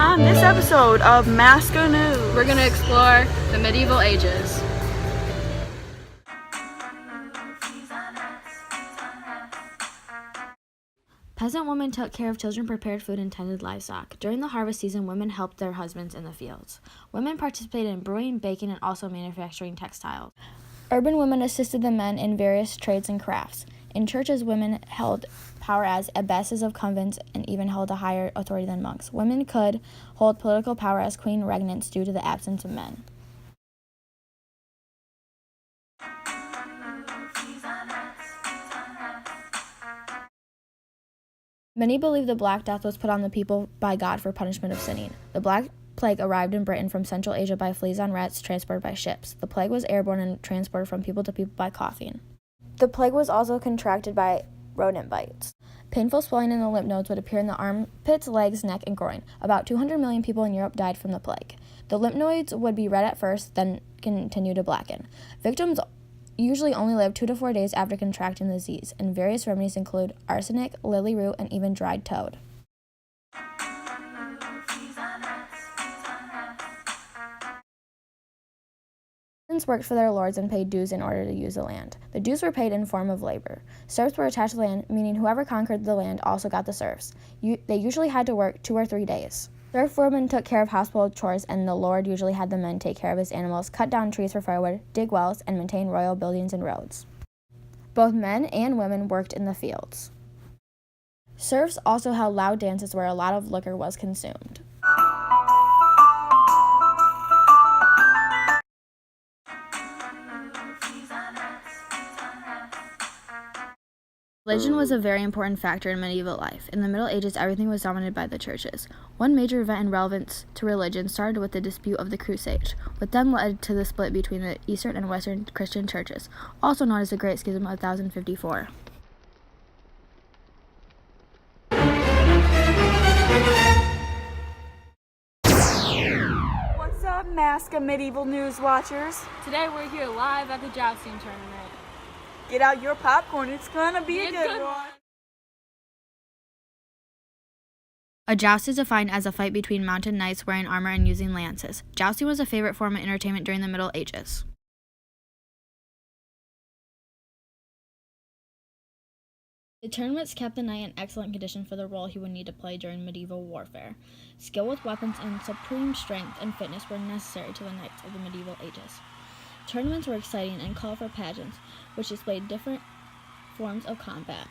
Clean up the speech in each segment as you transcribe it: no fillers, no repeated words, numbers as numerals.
On this episode of Masco News, we're going to explore the medieval ages. Peasant women took care of children, prepared food, and tended livestock. During the harvest season, women helped their husbands in the fields. Women participated in brewing, baking, and also manufacturing textiles. Urban women assisted the men in various trades and crafts. In churches, women held power as abbesses of convents and even held a higher authority than monks. Women could hold political power as queen regnants due to the absence of men. Many believe the Black Death was put on the people by God for punishment of sinning. The Black Plague arrived in Britain from Central Asia by fleas on rats transported by ships. The plague was airborne and transported from people to people by coughing. The plague was also contracted by rodent bites. Painful swelling in the lymph nodes would appear in the armpits, legs, neck, and groin. About 200 million people in Europe died from the plague. The lymph nodes would be red at first, then continue to blacken. Victims usually only live 2 to 4 days after contracting the disease, and various remedies include arsenic, lily root, and even dried toad. Peasants worked for their lords and paid dues in order to use the land. The dues were paid in form of labor. Serfs were attached to the land, meaning whoever conquered the land also got the serfs. They usually had to work 2 or 3 days. Serf women took care of household chores, and the lord usually had the men take care of his animals, cut down trees for firewood, dig wells, and maintain royal buildings and roads. Both men and women worked in the fields. Serfs also held loud dances where a lot of liquor was consumed. Religion was a very important factor in medieval life. In the Middle Ages, everything was dominated by the churches. One major event in relevance to religion started with the dispute of the Crusades, which then led to the split between the Eastern and Western Christian churches, also known as the Great Schism of 1054. What's up, Masco Medieval News watchers? Today we're here live at the jousting tournament. Get out your popcorn, it's gonna be a good one. A joust is defined as a fight between mounted knights wearing armor and using lances. Jousting was a favorite form of entertainment during the Middle Ages. The tournaments kept the knight in excellent condition for the role he would need to play during medieval warfare. Skill with weapons and supreme strength and fitness were necessary to the knights of the medieval ages. Tournaments were exciting and called for pageants, which displayed different forms of combat.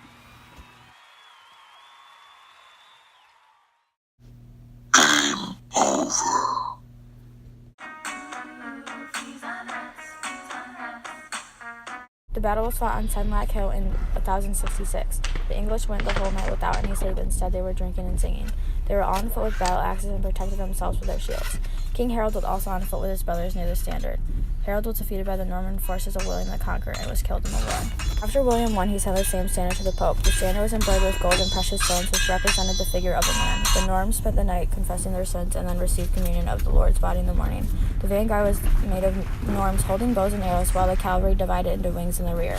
The battle was fought on Senlac Hill in 1066. The English went the whole night without any sleep. Instead, they were drinking and singing. They were all on foot with battle axes and protected themselves with their shields. King Harold was also on foot with his brothers near the standard. Harold was defeated by the Norman forces of William the Conqueror and was killed in the war. After William won, he sent the same standard to the Pope. The standard was embroidered with gold and precious stones, which represented the figure of a man. The Norms spent the night confessing their sins and then received communion of the Lord's body in the morning. The vanguard was made of Norms holding bows and arrows, while the cavalry divided into wings in the rear.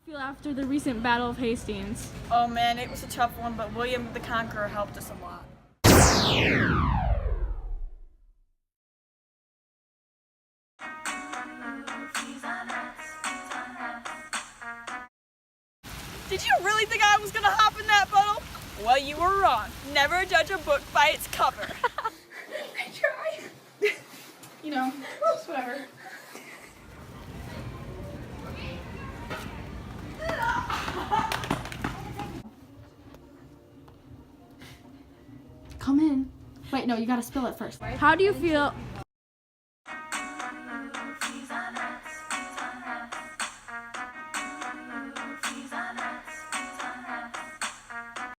Feel after the recent Battle of Hastings? Oh man, it was a tough one, but William the Conqueror helped us a lot. Did you really think I was gonna hop in that puddle? Well, you were wrong. Never judge a book by its cover. I try. You know, just whatever. Come in. Wait, no, you gotta spill it first. How do you feel